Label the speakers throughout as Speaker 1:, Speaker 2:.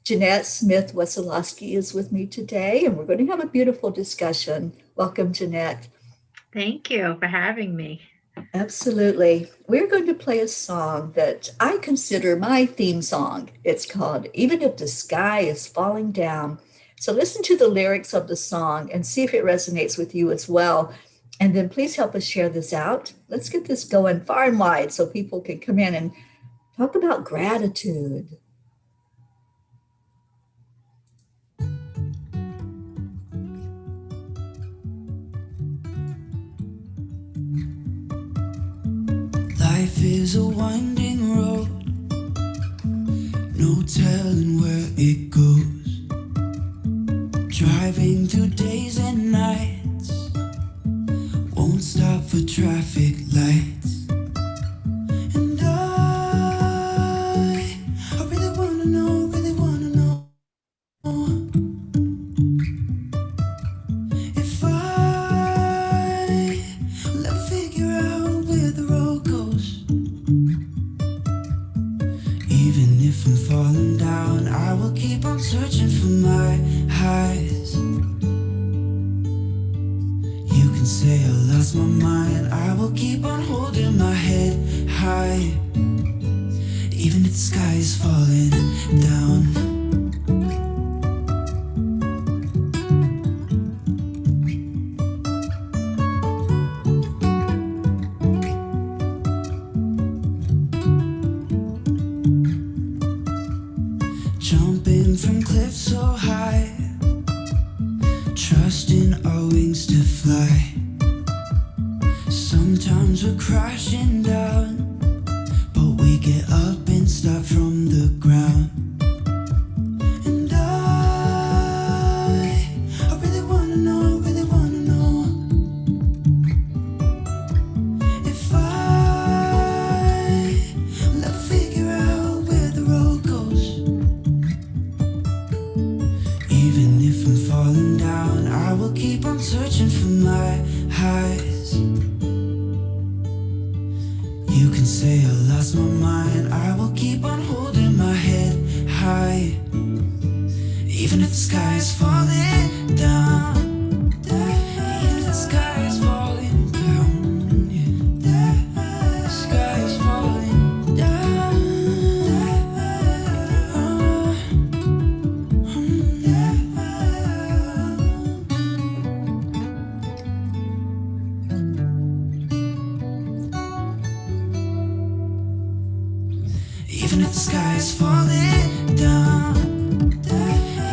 Speaker 1: Jeannette Wesolowski is with me today, and we're going to have a beautiful discussion. Welcome, Jeannette.
Speaker 2: Thank you for having me.
Speaker 1: Absolutely. We're going to play a song that I consider my theme song. It's called Even If the Sky is Falling Down. So listen to the lyrics of the song and see if it resonates with you as well. And then please help us share this out. Let's get this going far and wide so people can come in and talk about gratitude.
Speaker 3: Life is a winding road, no telling where it goes. Driving through days and nights, won't stop for traffic lights. And I really wanna know if I will ever figure out where the road goes. Even if I'm falling down, I will keep on searching for my highs. You can say I lost my mind, I will keep on holding my head high. Even if the sky is falling down. Jumping from cliffs so high, trusting our wings to fly. Sometimes we're crashing down, but we get up and start from the ground. And I really wanna know if I will ever figure out where the road goes. Even if I'm falling down, I will keep on searching for my highs. You can say I lost my mind, I will keep on holding my head high. Even if the sky is falling down. Even if the sky is falling down, yeah. The sky is falling down. Even if the sky is falling down.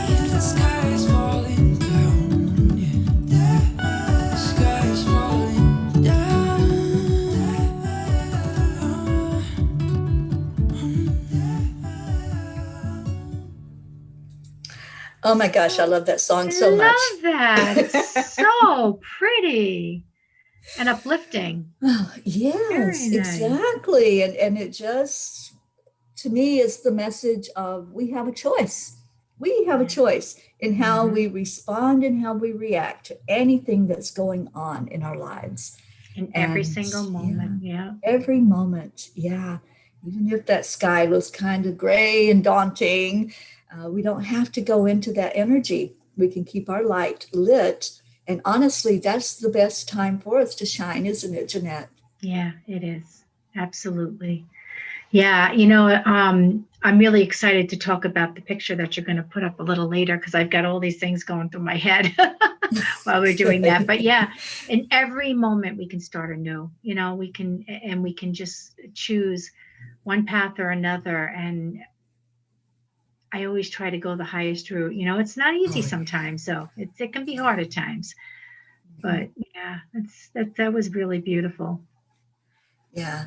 Speaker 3: Even if the sky is falling down, yeah. The sky is falling down.
Speaker 1: Oh my gosh, I love that song
Speaker 2: I
Speaker 1: so much.
Speaker 2: love that. It's so pretty and uplifting.
Speaker 1: Oh, yes,
Speaker 2: Very nice.
Speaker 1: exactly. And it just, to me, is the message of we have a choice. We have a
Speaker 2: Yeah.
Speaker 1: choice in how
Speaker 2: Hmm.
Speaker 1: we respond and how we react to anything that's going on in our lives.
Speaker 2: In every
Speaker 1: And
Speaker 2: single
Speaker 1: yeah,
Speaker 2: moment. Yeah.
Speaker 1: every moment, yeah. Even if that sky looks kind of gray and daunting, we don't have to go into that energy. We can keep our light lit. And honestly, that's the best time for us to shine, isn't it, Jeanette?
Speaker 2: Yeah, it is. Absolutely. Yeah, I'm really excited to talk about the picture that you're going to put up a little later because I've got all these things going through my head while we're doing that. But yeah, in every moment we can start anew. We can just choose one path or another. And I always try to go the highest route. It's not easy
Speaker 1: Oh,
Speaker 2: sometimes, so it can be hard at times.
Speaker 1: yeah.
Speaker 2: But yeah, that was really beautiful.
Speaker 1: Yeah,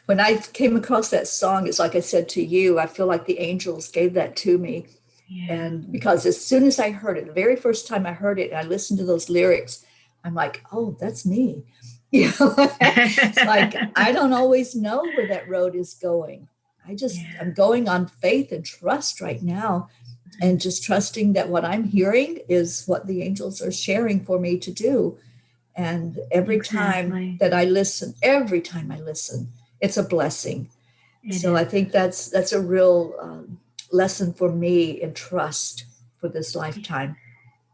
Speaker 1: when I came across that song, it's like I said to you, I feel like the angels gave that to me.
Speaker 2: Yeah.
Speaker 1: And because as soon as I heard it, the very first time I heard it, and I listened to those lyrics, I'm like, oh, that's me. You know, it's like I don't always know where that road is going. I'm
Speaker 2: Yeah.
Speaker 1: going on faith and trust right now, and just trusting that what I'm hearing is what the angels are sharing for me to do. And
Speaker 2: Exactly.
Speaker 1: every time I listen, it's a blessing.
Speaker 2: It
Speaker 1: So I
Speaker 2: is.
Speaker 1: think that's a real lesson for me in trust for this lifetime.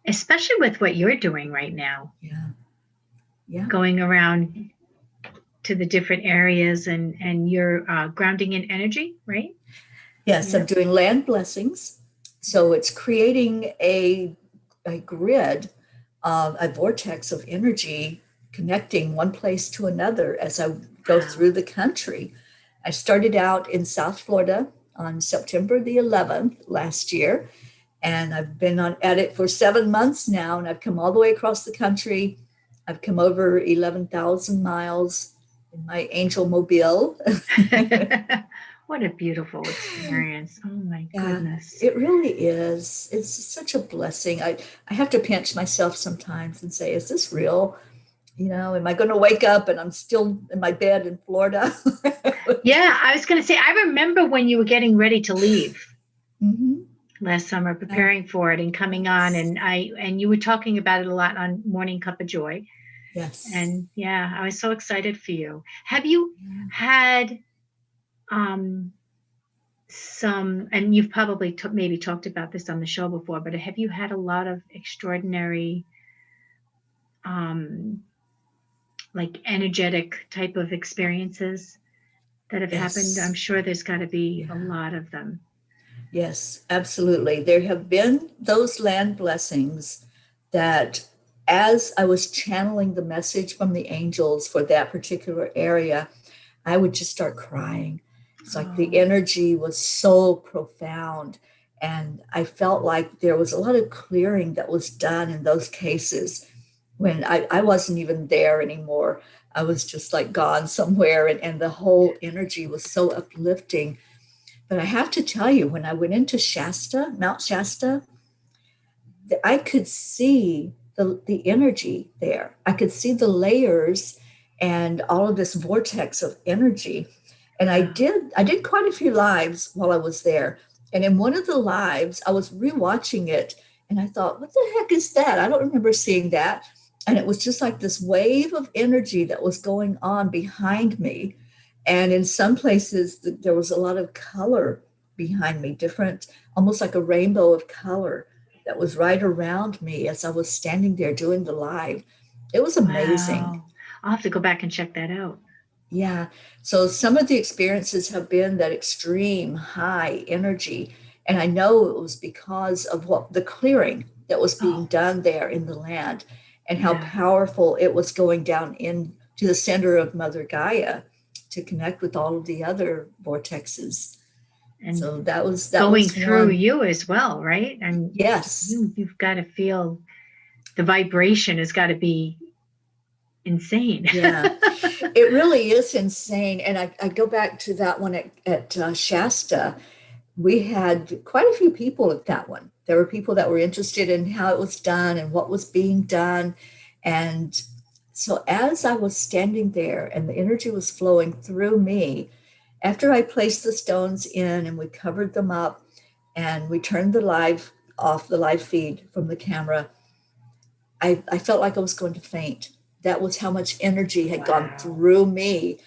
Speaker 2: Especially with what you're doing right now,
Speaker 1: Yeah. Yeah.
Speaker 2: going around to the different areas and you're grounding in energy, right?
Speaker 1: Yes,
Speaker 2: Yeah.
Speaker 1: I'm doing land blessings. So it's creating a grid, a vortex of energy connecting one place to another as I go
Speaker 2: Wow.
Speaker 1: through the country. I started out in South Florida on September the 11th last year, and I've been at it for 7 months now, and I've come all the way across the country. I've come over 11,000 miles in my angel mobile.
Speaker 2: What a beautiful experience. Oh my
Speaker 1: Yeah,
Speaker 2: goodness.
Speaker 1: it really is. It's such a blessing. I have to pinch myself sometimes and say, is this real? Am I going to wake up and I'm still in my bed in Florida?
Speaker 2: Yeah, I was going to say, I remember when you were getting ready to leave
Speaker 1: Hmm.
Speaker 2: last summer, preparing for it and coming on, and you were talking about it a lot on Morning Cup of Joy.
Speaker 1: Yes.
Speaker 2: And yeah, I was so excited for you. Have you had some, and you've probably maybe talked about this on the show before, but have you had a lot of extraordinary um like energetic type of experiences that have happened? I'm
Speaker 1: Yes.
Speaker 2: sure there's got to be a
Speaker 1: Yeah.
Speaker 2: lot of them.
Speaker 1: Yes, absolutely. There have been those land blessings that as I was channeling the message from the angels for that particular area, I would just start crying. It's like the
Speaker 2: Oh,
Speaker 1: energy was so profound. And I felt like there was a lot of clearing that was done in those cases when I wasn't even there anymore. I was just like gone somewhere, and the whole energy was so uplifting. But I have to tell you, when I went into Shasta, Mount Shasta, I could see the energy there. I could see the layers and all of this vortex of energy. And
Speaker 2: wow.
Speaker 1: I did quite a few lives while I was there. And in one of the lives, I was rewatching it and I thought, what the heck is that? I don't remember seeing that. And it was just like this wave of energy that was going on behind me. And in some places, there was a lot of color behind me, different, almost like a rainbow of color that was right around me as I was standing there doing the live. It was amazing.
Speaker 2: Wow. I'll have to go back and check that out.
Speaker 1: Yeah. So some of the experiences have been that extreme high energy. And I know it was because of what the clearing that was being
Speaker 2: Oh,
Speaker 1: done there in the land and how
Speaker 2: yeah.
Speaker 1: powerful it was going down into the center of Mother Gaia to connect with all of the other vortexes.
Speaker 2: And
Speaker 1: So that
Speaker 2: going
Speaker 1: was
Speaker 2: through
Speaker 1: one.
Speaker 2: you as well, right? And
Speaker 1: Yes.
Speaker 2: you've got to feel the vibration has got to be insane.
Speaker 1: Yeah. It really is insane. And I go back to that one at Shasta. We had quite a few people at that one. There were people that were interested in how it was done and what was being done. And so as I was standing there and the energy was flowing through me, after I placed the stones in and we covered them up and we turned the live feed from the camera, I felt like I was going to faint. That was how much energy had gone
Speaker 2: Wow.
Speaker 1: through me.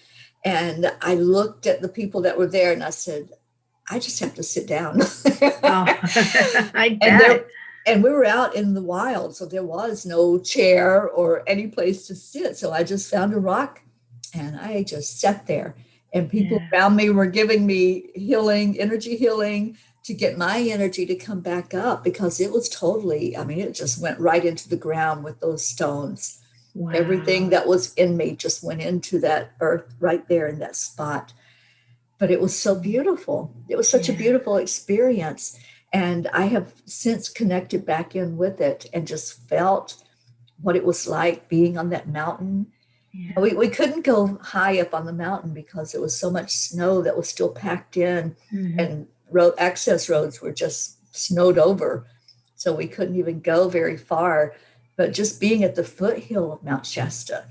Speaker 1: And I looked at the people that were there and I said, I just have to sit down.
Speaker 2: Oh, I
Speaker 1: and there
Speaker 2: bet.
Speaker 1: and we were out in the wild, so there was no chair or any place to sit. So I just found a rock and I just sat there. And people
Speaker 2: Yeah.
Speaker 1: around me were giving me healing, energy healing to get my energy to come back up because it was totally, I mean, it just went right into the ground with those stones. Everything
Speaker 2: Wow.
Speaker 1: that was in me just went into that earth right there in that spot. But it was so beautiful. It was such a
Speaker 2: Yeah.
Speaker 1: beautiful experience. And I have since connected back in with it and just felt what it was like being on that mountain.
Speaker 2: Yeah.
Speaker 1: We couldn't go high up on the mountain because there was so much snow that was still packed in,
Speaker 2: Hmm.
Speaker 1: and access roads were just snowed over. So we couldn't even go very far. But just being at the foothill of Mount Shasta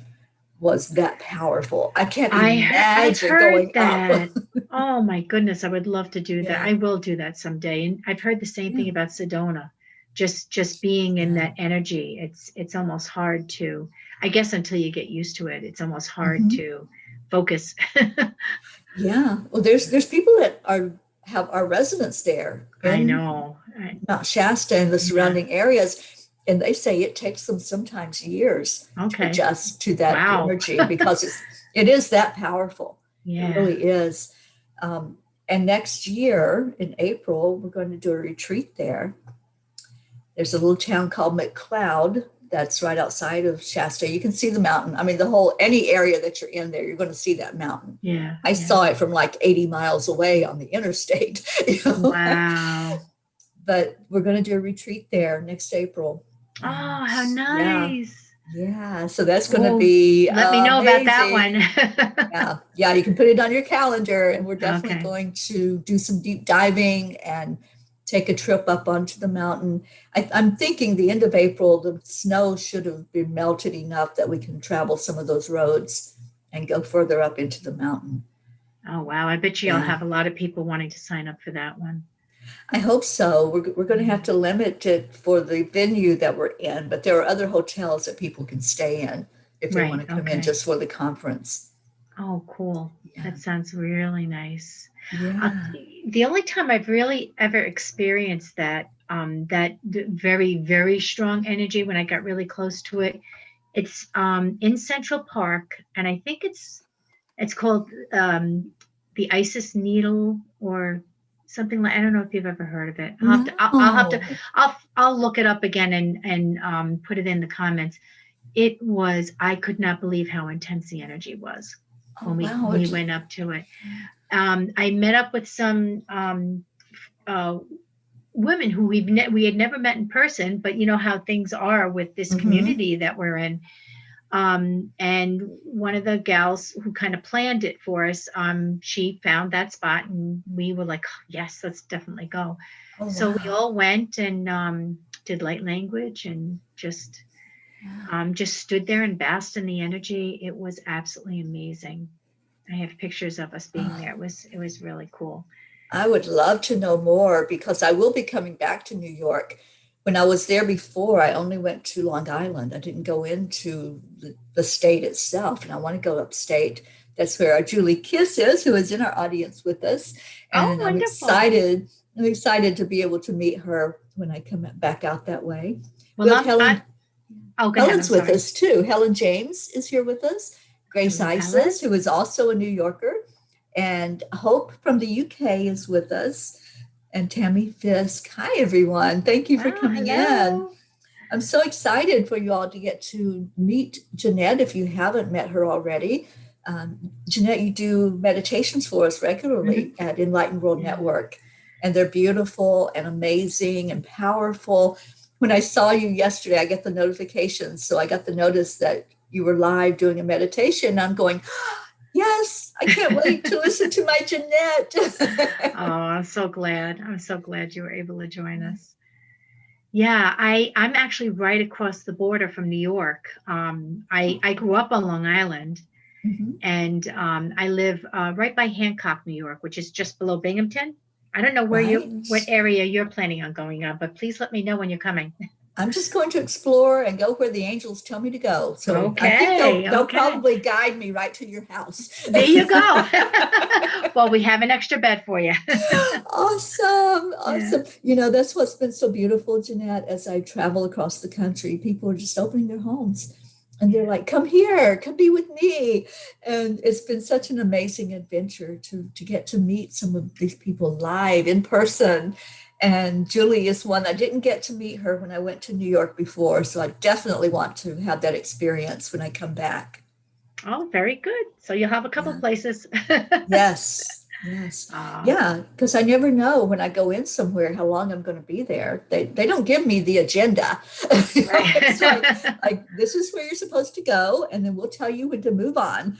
Speaker 1: was that powerful. I can't
Speaker 2: I've
Speaker 1: imagine
Speaker 2: heard
Speaker 1: going up.
Speaker 2: that. Oh my goodness, I would love to do that.
Speaker 1: Yeah,
Speaker 2: I will do that someday. And I've heard the same
Speaker 1: yeah,
Speaker 2: thing about Sedona. Just being in
Speaker 1: yeah.
Speaker 2: that energy, it's almost hard to, I guess until you get used to it, it's almost hard
Speaker 1: Mhm.
Speaker 2: to focus.
Speaker 1: Yeah. Well, there's people that are have our residents there
Speaker 2: I
Speaker 1: in
Speaker 2: know.
Speaker 1: Mount Shasta and the
Speaker 2: Yeah.
Speaker 1: surrounding areas. And they say it takes them sometimes years to
Speaker 2: Okay.
Speaker 1: adjust to that
Speaker 2: Wow.
Speaker 1: energy because it is that powerful. It
Speaker 2: Yeah.
Speaker 1: really is. And next year in April, we're going to do a retreat there. There's a little town called McCloud that's right outside of Shasta. You can see the mountain. I mean, any area that you're in there, you're going to see that mountain.
Speaker 2: Yeah.
Speaker 1: I saw it from like 80 miles away on the interstate.
Speaker 2: Wow.
Speaker 1: But we're going to do a retreat there next April.
Speaker 2: Oh, how
Speaker 1: Yeah.
Speaker 2: nice.
Speaker 1: Yeah. So that's going to
Speaker 2: Oh,
Speaker 1: be
Speaker 2: let me know about that
Speaker 1: amazing.
Speaker 2: one.
Speaker 1: Yeah. Yeah. You can put it on your calendar, and we're definitely
Speaker 2: Okay.
Speaker 1: going to do some deep diving and take a trip up onto the mountain. I'm thinking the end of April, the snow should have been melted enough that we can travel some of those roads and go further up into the mountain.
Speaker 2: Oh, wow. I bet you'll
Speaker 1: Yeah.
Speaker 2: have a lot of people wanting to sign up for that one.
Speaker 1: I hope so. We're going to have to limit it for the venue that we're in, but there are other hotels that people can stay in if they want to come in just for the conference.
Speaker 2: Oh, cool.
Speaker 1: Yeah.
Speaker 2: That sounds really nice.
Speaker 1: Yeah.
Speaker 2: The only time I've really ever experienced that very, very strong energy when I got really close to it, it's in Central Park, and I think it's called the Isis Needle or something like. I don't know if you've ever heard of it. I'll look it up again and put it in the comments. I could not believe how intense the energy was when we went up to it. I met up with some women who we had never met in person, but you know how things are with this community that we're in. And one of the gals who kind of planned it for us, she found that spot, and we were like, oh, yes, let's definitely go. So we all went and did light language and just stood there and basked in the energy. It was absolutely amazing. I have pictures of us being there. It was really cool.
Speaker 1: I would love to know more because I will be coming back to New York. When I was there before, I only went to Long Island. I didn't go into the state itself, and I want to go upstate. That's where our Julie Kiss is, who is in our audience with us. And I'm excited. I'm excited to be able to meet her when I come back out that way.
Speaker 2: Well,
Speaker 1: Helen's with us too. Helen James is here with us. Grace Isis, who is also a New Yorker. And Hope from the UK is with us. And Tammy Fisk. Hi, everyone. Thank you for coming in. I'm so excited for you all to get to meet Jeannette if you haven't met her already. Jeannette, you do meditations for us regularly at Enlightened World Network. And they're beautiful and amazing and powerful. When I saw you yesterday, I get the notifications. So I got the notice that you were live doing a meditation. I'm going, yes, I can't wait to listen to my Jeannette.
Speaker 2: Oh, I'm so glad. I'm so glad you were able to join us. Yeah, I'm actually right across the border from New York. I grew up on Long Island, and I live right by Hancock, New York, which is just below Binghamton. I don't know what area you're planning on going on, but please let me know when you're coming.
Speaker 1: I'm just going to explore and go where the angels tell me to go. So I think they'll probably guide me right to your house.
Speaker 2: There you go. Well, we have an extra bed for you.
Speaker 1: Awesome. Yeah. You know, that's what's been so beautiful, Jeannette, as I travel across the country. People are just opening their homes and they're like, come here, come be with me. And it's been such an amazing adventure to get to meet some of these people live in person. And Julie is one. I didn't get to meet her when I went to New York before, so I definitely want to have that experience when I come back.
Speaker 2: Oh, very good. So you'll have a couple places.
Speaker 1: Yes. Yeah, because I never know when I go in somewhere how long I'm going to be there. They don't give me the agenda. It's like, this is where you're supposed to go, and then we'll tell you when to move on.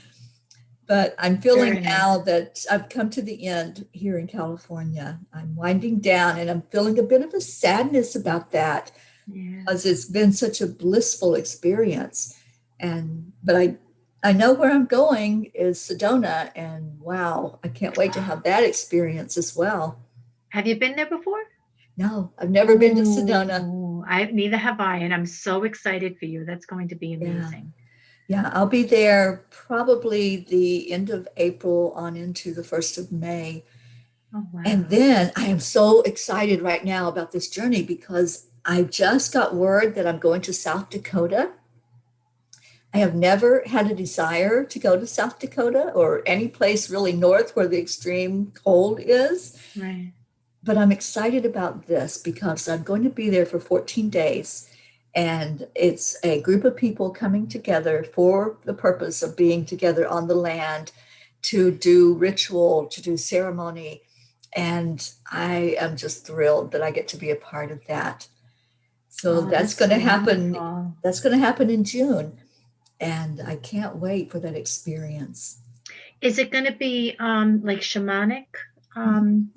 Speaker 1: But I'm feeling now that I've come to the end here in California. I'm winding down, and I'm feeling a bit of a sadness about that because it's been such a blissful experience. But I know where I'm going is Sedona, and wow, I can't wait to have that experience as well.
Speaker 2: Have you been there before?
Speaker 1: No, I've never been to Sedona.
Speaker 2: Neither have I, and I'm so excited for you. That's going to be amazing.
Speaker 1: Yeah, I'll be there probably the end of April on into the 1st of May.
Speaker 2: Oh,
Speaker 1: And
Speaker 2: wow.
Speaker 1: then I am so excited right now about this journey because I just got word that I'm going to South Dakota. I have never had a desire to go to South Dakota or any place really north where the extreme cold is.
Speaker 2: Right.
Speaker 1: But I'm excited about this because I'm going to be there for 14 days. And it's a group of people coming together for the purpose of being together on the land to do ritual, to do ceremony. And I am just thrilled that I get to be a part of that. So
Speaker 2: Oh,
Speaker 1: that's
Speaker 2: that's
Speaker 1: going
Speaker 2: so
Speaker 1: to happen.
Speaker 2: wonderful.
Speaker 1: That's going to happen in June. And I can't wait for that experience.
Speaker 2: Is it going to be like shamanic?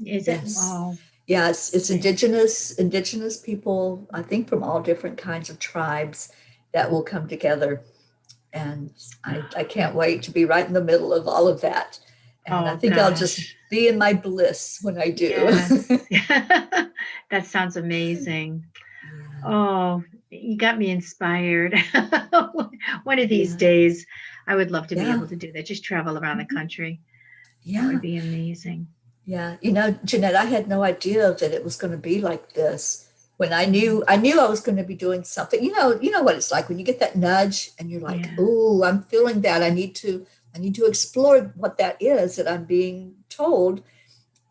Speaker 2: Is it?
Speaker 1: Yes.
Speaker 2: Oh,
Speaker 1: Yes, it's
Speaker 2: okay.
Speaker 1: indigenous people, I think from all different kinds of tribes that will come together. And I can't wait to be right in the middle of all of that. And I
Speaker 2: Oh
Speaker 1: think I'll just
Speaker 2: gosh.
Speaker 1: be in my bliss when I do.
Speaker 2: Yes. That sounds amazing.
Speaker 1: Yeah,
Speaker 2: Oh, you got me inspired. One of these
Speaker 1: yeah,
Speaker 2: days, I would love to be
Speaker 1: yeah,
Speaker 2: able to do that. Just travel around the country. That would
Speaker 1: yeah,
Speaker 2: be amazing.
Speaker 1: yeah. Jeanette, I had no idea that it was going to be like this. When
Speaker 2: Mm,
Speaker 1: I knew I was going to be doing something. You know what it's like when you get that nudge and you're like,
Speaker 2: yeah.
Speaker 1: "Oh, I'm feeling that. I need to explore what that is that I'm being told."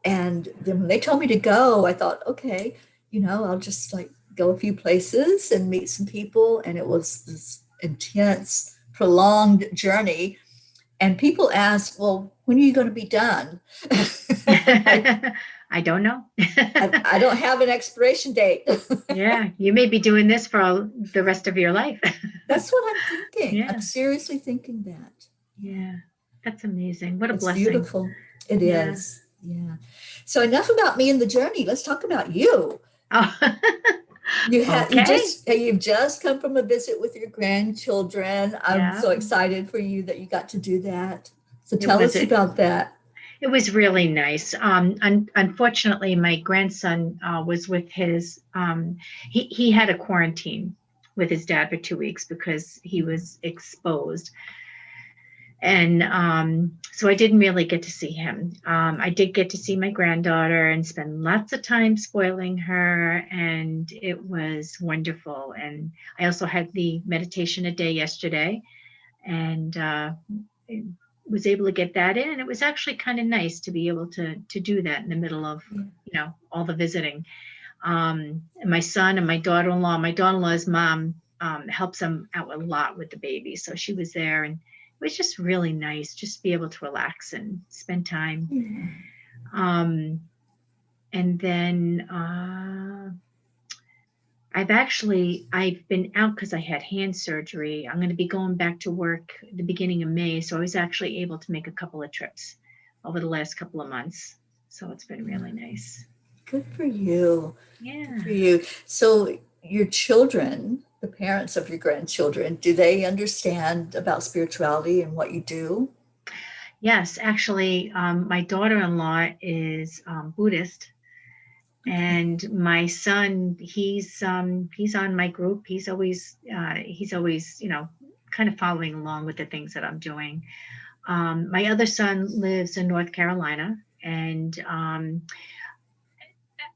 Speaker 1: And then when they told me to go, I thought, okay, I'll just like go a few places and meet some people. And it was this intense, prolonged journey. And people ask, well, when are you going to be done? I'm like,
Speaker 2: I don't know.
Speaker 1: I don't have an expiration date.
Speaker 2: Yeah, you may be doing this for the rest of your life.
Speaker 1: That's what I'm thinking. I'm
Speaker 2: Yeah,
Speaker 1: seriously thinking that. Yeah,
Speaker 2: yeah. That's amazing. What a
Speaker 1: it's
Speaker 2: blessing.
Speaker 1: beautiful. It
Speaker 2: Yeah.
Speaker 1: is. Yeah. So enough about me and the journey. Let's talk about you.
Speaker 2: Oh, okay.
Speaker 1: You've just come from a visit with your grandchildren. I'm
Speaker 2: Yeah.
Speaker 1: so excited for you that you got to do that. So
Speaker 2: It
Speaker 1: tell
Speaker 2: was
Speaker 1: us
Speaker 2: it.
Speaker 1: about that.
Speaker 2: It was really nice. Unfortunately, my grandson was with his. He had a quarantine with his dad for 2 weeks because he was exposed, and so I didn't really get to see him. I did get to see my granddaughter and spend lots of time spoiling her, and it was wonderful. And I also had the meditation a day yesterday, and was able to get that in. And it was actually kind of nice to be able to do that in the middle of
Speaker 1: Yeah.
Speaker 2: all the visiting. And my son and my daughter-in-law, my daughter-in-law's mom helps him out a lot with the baby, so she was there, and it was just really nice just to be able to relax and spend time.
Speaker 1: Yeah.
Speaker 2: Um, and then I've been out because I had hand surgery. I'm going to be going back to work at the beginning of May, so I was actually able to make a couple of trips over the last couple of months. So it's been
Speaker 1: Yeah.
Speaker 2: really nice.
Speaker 1: Good for you. Good for
Speaker 2: Yeah.
Speaker 1: you. So your children, the parents of your grandchildren, do they understand about spirituality and what you do?
Speaker 2: Yes, actually, my daughter-in-law is Buddhist,
Speaker 1: Okay.
Speaker 2: and my son, he's on my group. He's always kind of following along with the things that I'm doing. My other son lives in North Carolina, and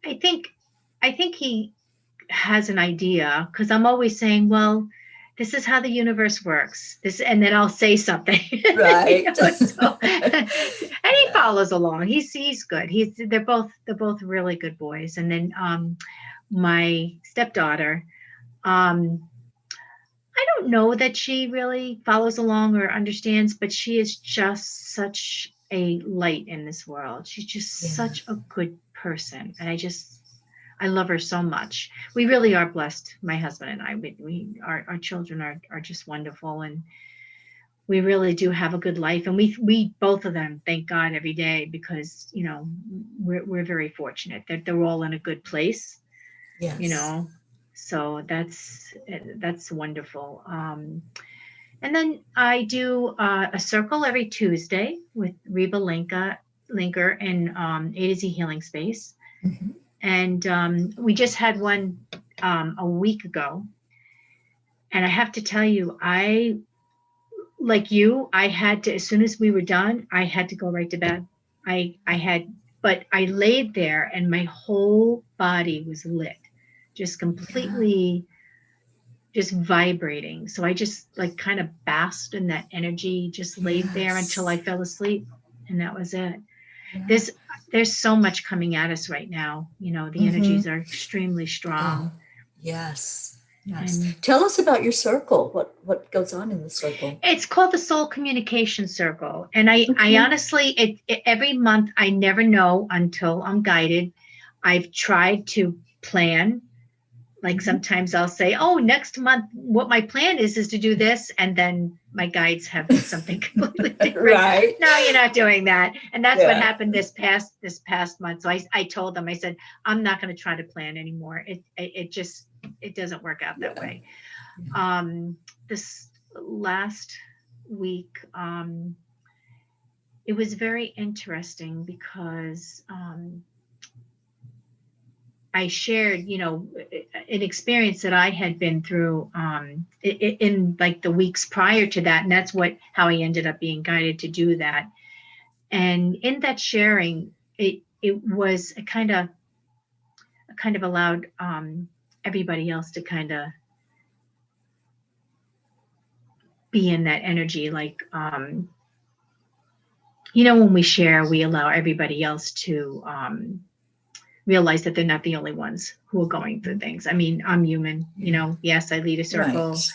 Speaker 2: I think I think he has an idea because I'm always saying, well, this is how the universe works. This, and then I'll say something,
Speaker 1: Right.
Speaker 2: and he
Speaker 1: Yeah.
Speaker 2: follows along. He's good. They're both really good boys. And then my stepdaughter, um, I don't know that she really follows along or understands, but she is just such a light in this world. She's just
Speaker 1: Yeah.
Speaker 2: such a good person, and I love her so much. We really are blessed, my husband and I. Our children are just wonderful, and we really do have a good life. And we both of them thank God every day because we're very fortunate that they're all in a good place. You
Speaker 1: Yes.
Speaker 2: know, so that's wonderful. And then I do a circle every Tuesday with Reba Linker and A to Z Healing Space.
Speaker 1: Mhm.
Speaker 2: And we just had one a week ago. And I have to tell you, like you, I had to, as soon as we were done, I had to go right to bed. I had but I laid there and my whole body was lit, just completely just vibrating. So I just like kind of basked in that energy, just laid there until I fell asleep. And that was it.
Speaker 1: Yeah.
Speaker 2: There's so much coming at us right now. You know, the energies are extremely strong.
Speaker 1: Oh, yes. Yes.
Speaker 2: And
Speaker 1: Tell us about your circle. What goes on in the circle?
Speaker 2: it's called the Soul Communication Circle. And I honestly, every month, I never know until I'm guided. I've tried to plan. Like sometimes I'll say, oh, next month, what my plan is to do this. And then my guides have something completely different.
Speaker 1: Right.
Speaker 2: No, you're not doing that. And that's what
Speaker 1: Yeah.
Speaker 2: happened this past month. So I told them, I said, I'm not going to try to plan anymore. It doesn't work out that way. This last week, it was very interesting because I shared, you know, an experience that I had been through in like the weeks prior to that. And that's how I ended up being guided to do that. And in that sharing, it was a kind of allowed everybody else to kind of be in that energy. Like, you know, when we share, we allow everybody else to realize that they're not the only ones who are going through things. I mean, I'm human, you know, yes, I lead a circle.
Speaker 1: Right.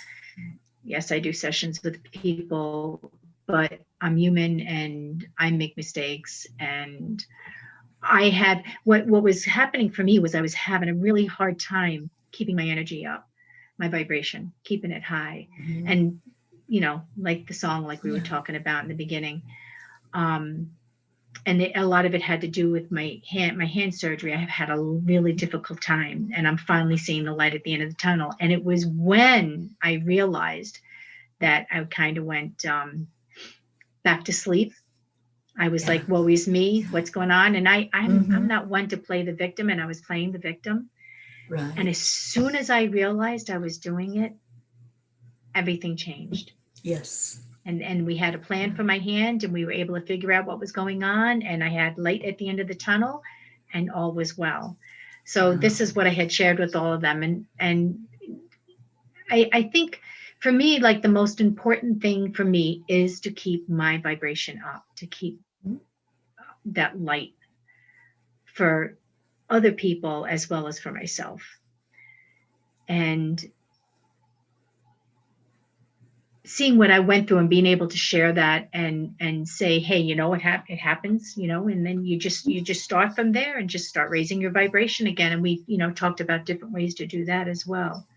Speaker 2: Yes, I do sessions with people, but I'm human and I make mistakes. And I had, what was happening for me was I was having a really hard time keeping my energy up, my vibration, keeping it high. And, you know, like the song, like we were talking about in the beginning, and a lot of it had to do with my hand surgery. I have had a really difficult time, and I'm finally seeing the light at the end of the tunnel. And it was when I realized that I kind of went back to sleep. I was like, woe is me, what's going on? And I'm not one to play the victim, and I was playing the victim.
Speaker 1: Right.
Speaker 2: And as soon as I realized I was doing it, everything changed.
Speaker 1: Yes.
Speaker 2: And we had a plan for my hand, and we were able to figure out what was going on. And I had light at the end of the tunnel, and all was well. So this is what I had shared with all of them. And I think for me, like the most important thing for me is to keep my vibration up, to keep that light for other people as well as for myself. And seeing what I went through and being able to share that and say, hey, you know, it happens, you know, and then you just start from there and just start raising your vibration again. And we, you know, talked about different ways to do that as well.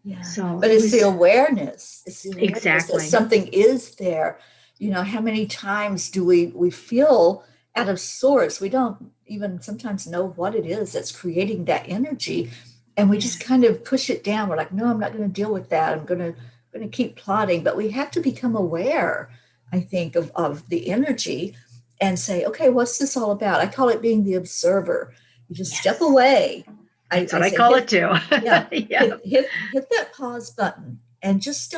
Speaker 1: Yeah.
Speaker 2: So,
Speaker 1: but it's the awareness. It's the awareness
Speaker 2: exactly
Speaker 1: that something is there. You know, how many times do we feel out of sorts? We don't even sometimes know what it is that's creating that energy. And we just kind of push it down. We're like, no, I'm not going to deal with that. I'm going to keep plotting. But we have to become aware, I think, of the energy and say, okay, what's this all about? I call it being the observer. You just step away.
Speaker 2: That's what I call it too.
Speaker 1: Yeah. Hit that pause button and just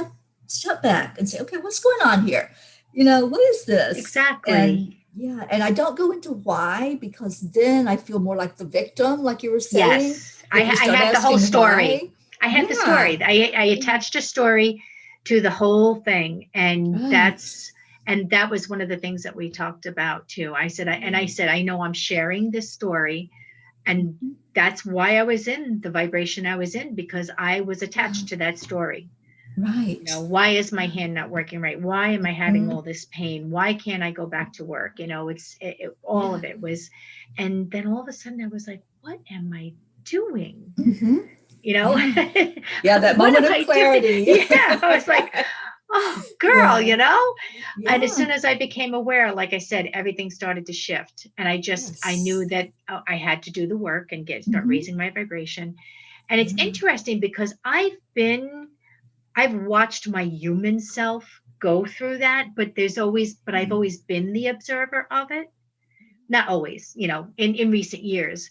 Speaker 1: step back and say, okay, what's going on here? You know, what is this?
Speaker 2: Exactly.
Speaker 1: And I don't go into why, because then I feel more like the victim, like you were saying.
Speaker 2: Yes, I had the whole story.
Speaker 1: Why.
Speaker 2: I had the story. I attached a story to the whole thing, and that was one of the things that we talked about too. I said, I know I'm sharing this story, and that's why I was in the vibration I was in, because I was attached to that story.
Speaker 1: Right.
Speaker 2: You know, why is my hand not working right? Why am I having all this pain? Why can't I go back to work? You know, all of it was, and then all of a sudden I was like, what am I doing? You know,
Speaker 1: that moment of clarity.
Speaker 2: Yeah, I was like, oh, girl, you know. And as soon as I became aware, like I said, everything started to shift, and I knew that I had to do the work and start raising my vibration. And it's interesting because I've watched my human self go through that, but I've always been the observer of it. Not always, you know, in recent years.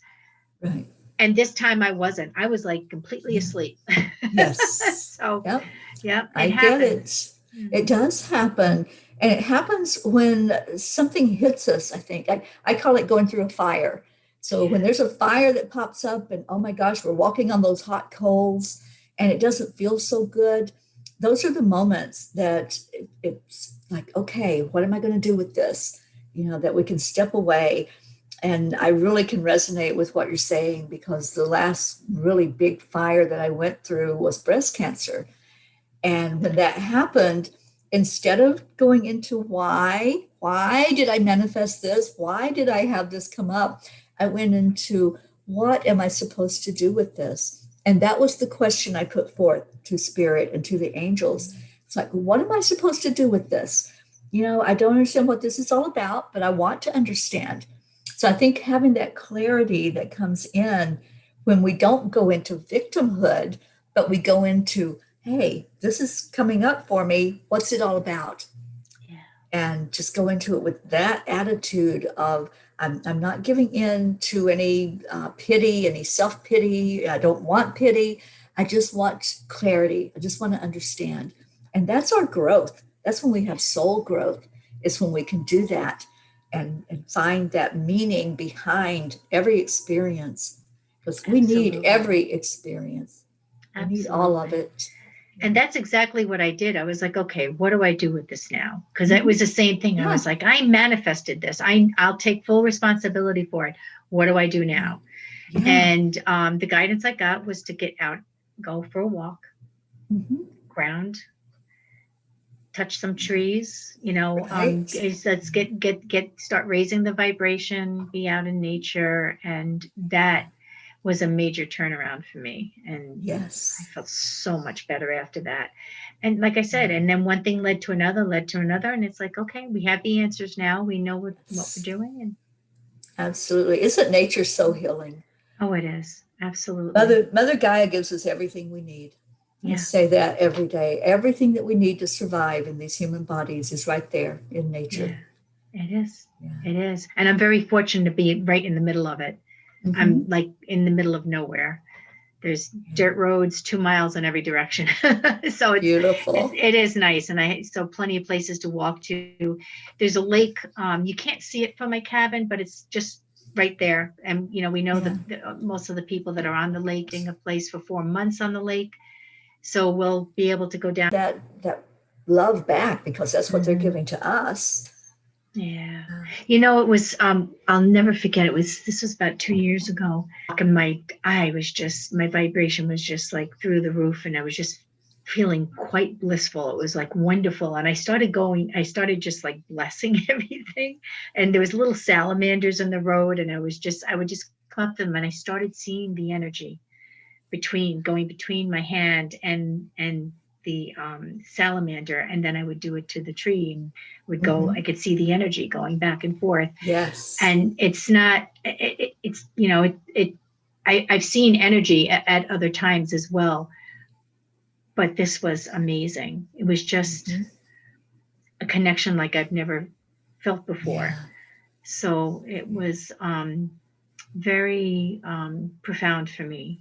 Speaker 1: Right.
Speaker 2: And this time I wasn't. I was like completely asleep.
Speaker 1: Yes.
Speaker 2: So,
Speaker 1: I
Speaker 2: happened.
Speaker 1: get it. It does happen. And it happens when something hits us, I think. I call it going through a fire. So when
Speaker 2: Yeah.
Speaker 1: there's a fire that pops up and oh my gosh, we're walking on those hot coals and it doesn't feel so good, those are the moments that it's like, okay, what am I going to do with this? That we can step away. And I really can resonate with what you're saying because the last really big fire that I went through was breast cancer. And when that happened, instead of going into why did I manifest this? Why did I have this come up? I went into what am I supposed to do with this? And that was the question I put forth to spirit and to the angels. It's like, what am I supposed to do with this? I don't understand what this is all about, but I want to understand. So I think having that clarity that comes in when we don't go into victimhood, but we go into, hey, this is coming up for me. What's it all about?
Speaker 2: Yeah.
Speaker 1: And just go into it with that attitude of, I'm not giving in to any pity, any self-pity. I don't want pity. I just want clarity. I just want to understand. And that's our growth. That's when we have soul growth, is when we can do that and find that meaning behind every experience. Because we need
Speaker 2: Absolutely.
Speaker 1: every experience. We need all of
Speaker 2: Absolutely.
Speaker 1: it.
Speaker 2: And that's exactly what I did. I was like, okay, what do I do with this now? Because it was the same thing. I
Speaker 1: Yeah.
Speaker 2: was like, I manifested this. I'll take full responsibility for it. What do I do now?
Speaker 1: Yeah.
Speaker 2: And the guidance I got was to get out, go for a walk,
Speaker 1: Mhm.
Speaker 2: ground, touch some trees,
Speaker 1: Right.
Speaker 2: let's start raising the vibration, be out in nature. And that was a major turnaround for me. And
Speaker 1: Yes.
Speaker 2: I felt so much better after that. And like I said, and then one thing led to another, and it's like, okay, we have the answers now. We know what we're doing. And
Speaker 1: Absolutely. Isn't nature so healing?
Speaker 2: oh, it is. Absolutely.
Speaker 1: Mother Gaia gives us everything we need. I
Speaker 2: Yeah.
Speaker 1: say that every day. Everything that we need to survive in these human bodies is right there in nature.
Speaker 2: Yeah, it is.
Speaker 1: Yeah.
Speaker 2: It is. And I'm very fortunate to be right in the middle of it. I'm like in the middle of nowhere. There's dirt roads 2 miles in every direction. So
Speaker 1: Beautiful.
Speaker 2: it is nice. And so plenty of places to walk to. There's a lake. You can't see it from my cabin, but it's just right there. And, we know that most of the people that are on the lake, getting a place for 4 months on the lake. So we'll be able to go down.
Speaker 1: That love back, because that's what they're giving to us.
Speaker 2: Yeah. It was, I'll never forget. This was about 2 years ago. And my vibration was just like through the roof, and I was just feeling quite blissful. It was like wonderful. And I started just like blessing everything. And there was little salamanders in the road, and I would just cut them, and I started seeing the energy going between my hand and the salamander, and then I would do it to the tree and would go. I could see the energy going back and forth.
Speaker 1: Yes.
Speaker 2: And it's not. It's I've seen energy at other times as well, but this was amazing. It was just a connection like I've never felt before.
Speaker 1: Yeah.
Speaker 2: So it was very profound for me.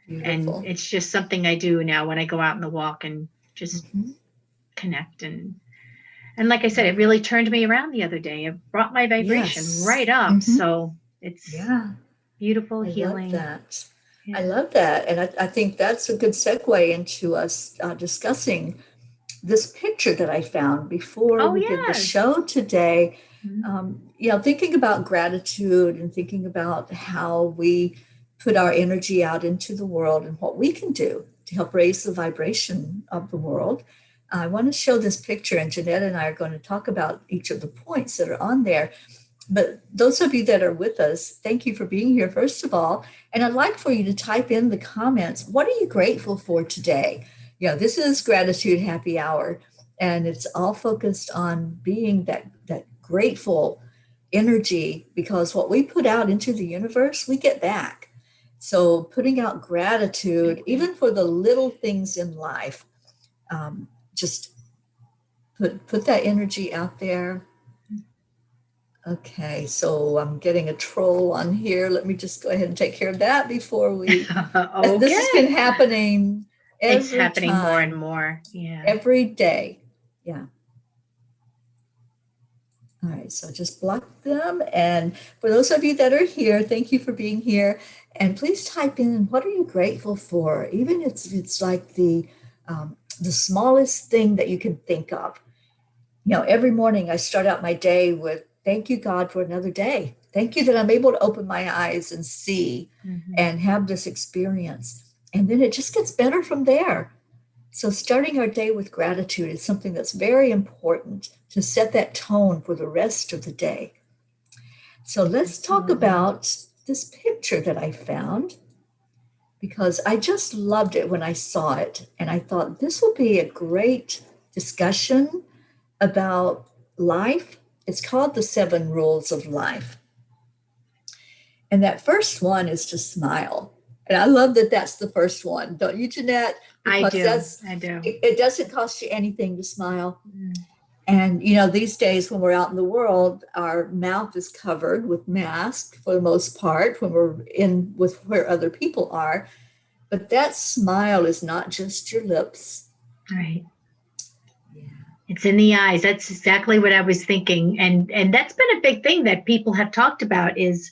Speaker 1: Beautiful.
Speaker 2: And it's just something I do now when I go out on the walk and just connect. And like I said, it really turned me around the other day. It brought my vibration right up. So it's beautiful, healing.
Speaker 1: Love that. Yeah. I love that. And I think that's a good segue into us discussing this picture that I found before we did the show today. Thinking about gratitude and thinking about how we put our energy out into the world and what we can do to help raise the vibration of the world. I want to show this picture, and Jeannette and I are going to talk about each of the points that are on there. But those of you that are with us, thank you for being here, first of all. And I'd like for you to type in the comments, what are you grateful for today? This is Gratitude Happy Hour, and it's all focused on being that grateful energy, because what we put out into the universe, we get back. So putting out gratitude, even for the little things in life, just put that energy out there. Okay, so I'm getting a troll on here. Let me just go ahead and take care of that before we.
Speaker 2: Okay.
Speaker 1: This has been happening every
Speaker 2: It's happening
Speaker 1: time,
Speaker 2: more and more. Yeah.
Speaker 1: every day. Yeah. All right, so just block them. And for those of you that are here, thank you for being here. And please type in, what are you grateful for? Even it's like the smallest thing that you can think of. You know, every morning I start out my day with, thank you, God, for another day. Thank you that I'm able to open my eyes and see
Speaker 2: Mhm.
Speaker 1: and have this experience. And then it just gets better from there. So, starting our day with gratitude is something that's very important to set that tone for the rest of the day. So, let's talk
Speaker 2: Absolutely.
Speaker 1: about this picture that I found because I just loved it when I saw it. And I thought this will be a great discussion about life. It's called the 7 Rules of Life. And that first one is to smile. And I love that that's the first one, don't you, Jeanette?
Speaker 2: I
Speaker 1: Because
Speaker 2: do. I do.
Speaker 1: it doesn't cost you anything to smile.
Speaker 2: Mm.
Speaker 1: And you know, these days when we're out in the world, our mouth is covered with masks for the most part when we're in with where other people are. But that smile is not just your lips.
Speaker 2: Right.
Speaker 1: Yeah.
Speaker 2: It's in the eyes. That's exactly what I was thinking. And that's been a big thing that people have talked about is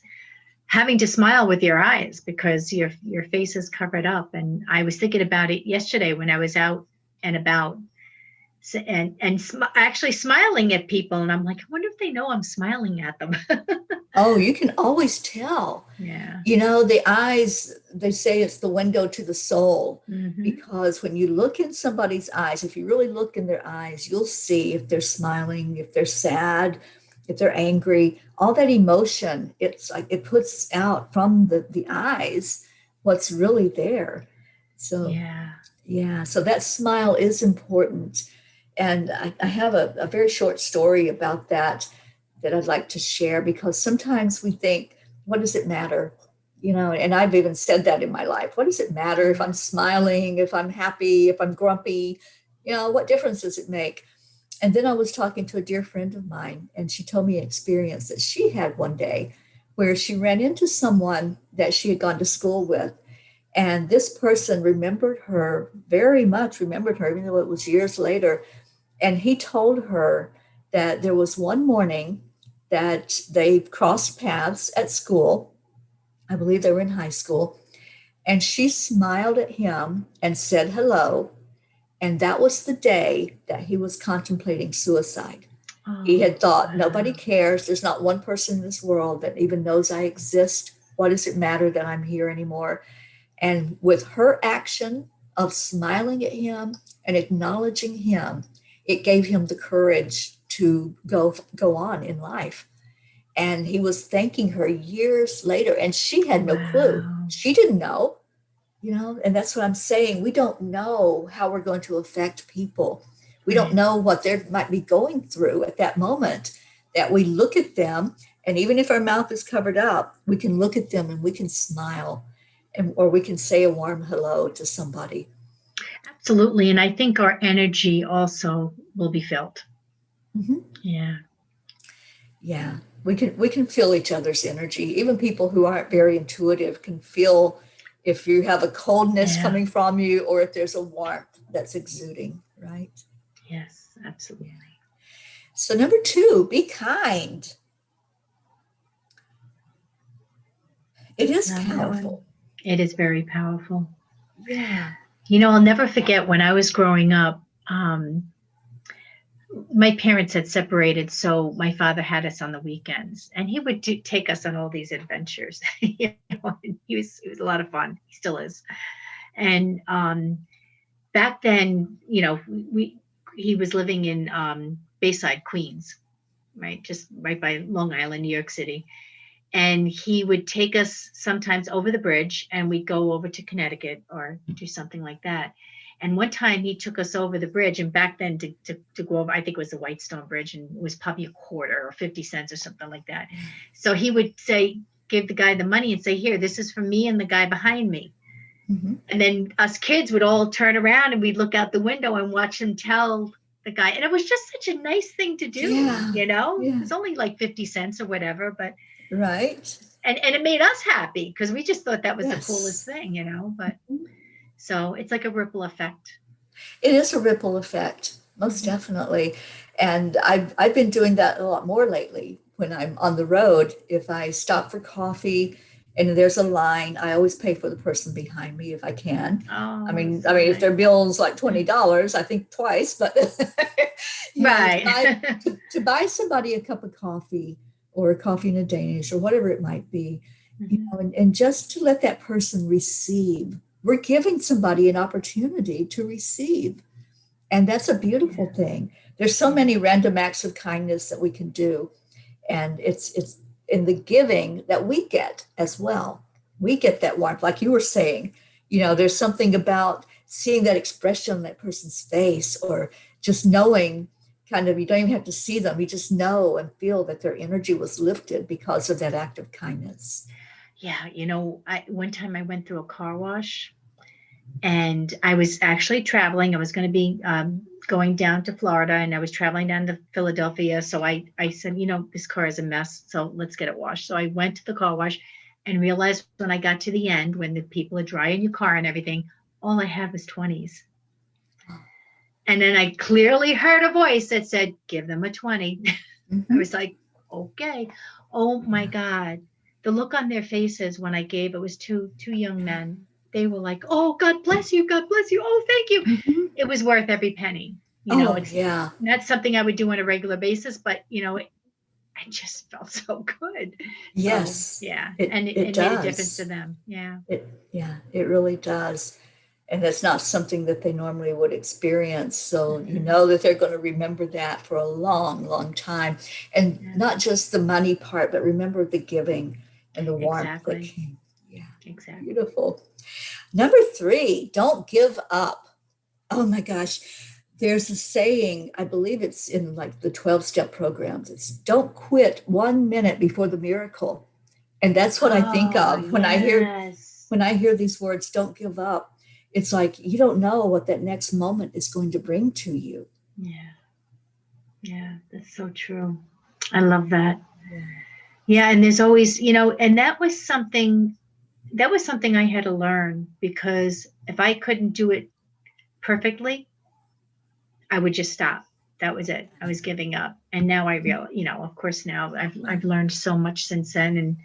Speaker 2: having to smile with your eyes because your face is covered up. And I was thinking about it yesterday when I was out and about actually smiling at people. And I'm like, I wonder if they know I'm smiling at them.
Speaker 1: Oh, you can always tell.
Speaker 2: Yeah.
Speaker 1: You know, the eyes, they say it's the window to the soul
Speaker 2: Hmm.
Speaker 1: because when you look in somebody's eyes, if you really look in their eyes, you'll see if they're smiling, if they're sad, if they're angry, all that emotion, it's like it puts out from the eyes what's really there. So,
Speaker 2: Yeah.
Speaker 1: yeah, so that smile is important. And I have a very short story about that that I'd like to share because sometimes we think, what does it matter? You know, and I've even said that in my life. What does it matter if I'm smiling, if I'm happy, if I'm grumpy? You know, what difference does it make? And then I was talking to a dear friend of mine, and she told me an experience that she had one day where she ran into someone that she had gone to school with. And this person remembered her very much, remembered her, even though it was years later. And he told her that there was one morning that they crossed paths at school. I believe they were in high school. And she smiled at him and said hello. And that was the day that he was contemplating suicide. He
Speaker 2: Oh,
Speaker 1: had thought, nobody
Speaker 2: wow.
Speaker 1: cares. There's not one person in this world that even knows I exist. What does it matter that I'm here anymore? And with her action of smiling at him and acknowledging him, it gave him the courage to go on in life. And he was thanking her years later, and she had no clue.
Speaker 2: Wow.
Speaker 1: She didn't know, you know, and that's what I'm saying. We don't know how we're going to affect people. We don't
Speaker 2: Right.
Speaker 1: know what they might be going through at that moment that we look at them. And even if our mouth is covered up, we can look at them and we can smile and, or we can say a warm hello to somebody.
Speaker 2: Absolutely. And I think our energy also will be felt.
Speaker 1: Mhm.
Speaker 2: Yeah.
Speaker 1: Yeah, we can feel each other's energy. Even people who aren't very intuitive can feel if you have a coldness
Speaker 2: Yeah.
Speaker 1: coming from you or if there's a warmth that's exuding, right?
Speaker 2: Yes,
Speaker 1: Yeah.
Speaker 2: absolutely.
Speaker 1: So number 2, be kind. It is
Speaker 2: Love that one.
Speaker 1: powerful.
Speaker 2: It is very powerful.
Speaker 1: Yeah.
Speaker 2: I'll never forget when I was growing up. My parents had separated, so my father had us on the weekends, and he would take us on all these adventures. He was a lot of fun. He still is. And back then, we he was living in Bayside, Queens, right, just right by Long Island, New York City. And he would take us sometimes over the bridge and we'd go over to Connecticut or do something like that. And one time he took us over the bridge, and back then to go over, I think it was the Whitestone Bridge, and it was probably a quarter or 50 cents or something like that. So he would say, give the guy the money and say, here, this is for me and the guy behind me.
Speaker 1: Hmm.
Speaker 2: And then us kids would all turn around and we'd look out the window and watch him tell the guy. And it was just such a nice thing to do,
Speaker 1: Yeah.
Speaker 2: It
Speaker 1: Yeah.
Speaker 2: was only like 50 cents or whatever, but
Speaker 1: Right.
Speaker 2: and it made us happy because we just thought that was the coolest
Speaker 1: Yes.
Speaker 2: thing. But
Speaker 1: Mhm.
Speaker 2: so it's like a ripple effect.
Speaker 1: It is a ripple effect. most definitely. And I've been doing that a lot more lately when I'm on the road. If I stop for coffee and there's a line, I always pay for the person behind me if I can.
Speaker 2: Oh,
Speaker 1: I
Speaker 2: so
Speaker 1: mean, if their
Speaker 2: nice.
Speaker 1: bill's like $20, I think twice, but to
Speaker 2: Right.
Speaker 1: to buy somebody a cup of coffee or a coffee and a Danish or whatever it might be,
Speaker 2: Mhm.
Speaker 1: and just to let that person receive. We're giving somebody an opportunity to receive. And that's a beautiful
Speaker 2: Yeah.
Speaker 1: thing. There's so
Speaker 2: Yeah.
Speaker 1: many random acts of kindness that we can do. And it's in the giving that we get as well. We get that warmth, like you were saying. There's something about seeing that expression on that person's face, or just knowing, kind of, you don't even have to see them. You just know and feel that their energy was lifted because of that act of kindness.
Speaker 2: Yeah. I one time I went through a car wash and I was actually traveling. I was going to be going down to Florida, and I was traveling down to Philadelphia. So I said, this car is a mess. So let's get it washed. So I went to the car wash and realized when I got to the end, when the people are drying your car and everything, all I had was 20s. And then I clearly heard a voice that said, give them a 20. I
Speaker 1: Mhm.
Speaker 2: was like, okay. Oh my
Speaker 1: Yeah.
Speaker 2: God. The look on their faces when I gave, it was two young men. They were like, oh, God bless you. God bless you. Oh, thank you.
Speaker 1: Mhm.
Speaker 2: It was worth every penny.
Speaker 1: Oh,
Speaker 2: It's
Speaker 1: yeah.
Speaker 2: not something I would do on a regular basis, but I just felt so good. So
Speaker 1: Yes,
Speaker 2: yeah.
Speaker 1: it
Speaker 2: And it,
Speaker 1: it
Speaker 2: it made a difference to
Speaker 1: does.
Speaker 2: them. Yeah.
Speaker 1: It really does. And that's not something that they normally would experience. So you
Speaker 2: Mhm.
Speaker 1: know that they're going to remember that for a long, long time. And
Speaker 2: Yeah.
Speaker 1: not just the money part, but remember the giving and the warmth that
Speaker 2: Exactly.
Speaker 1: came. Yeah,
Speaker 2: Exactly.
Speaker 1: beautiful. Number three, don't give up. Oh my gosh. There's a saying, I believe it's in like the 12-step programs. It's don't quit 1 minute before the miracle. And that's what I think
Speaker 2: Oh,
Speaker 1: of when I hear
Speaker 2: yes.
Speaker 1: these words, don't give up. It's like you don't know what that next moment is going to bring to you.
Speaker 2: Yeah. Yeah. That's so true. I love that.
Speaker 1: Yeah.
Speaker 2: Yeah, and there's always, and that was something I had to learn, because if I couldn't do it perfectly, I would just stop. That was it. I was giving up. And now I real, of course now I've learned so much since then. And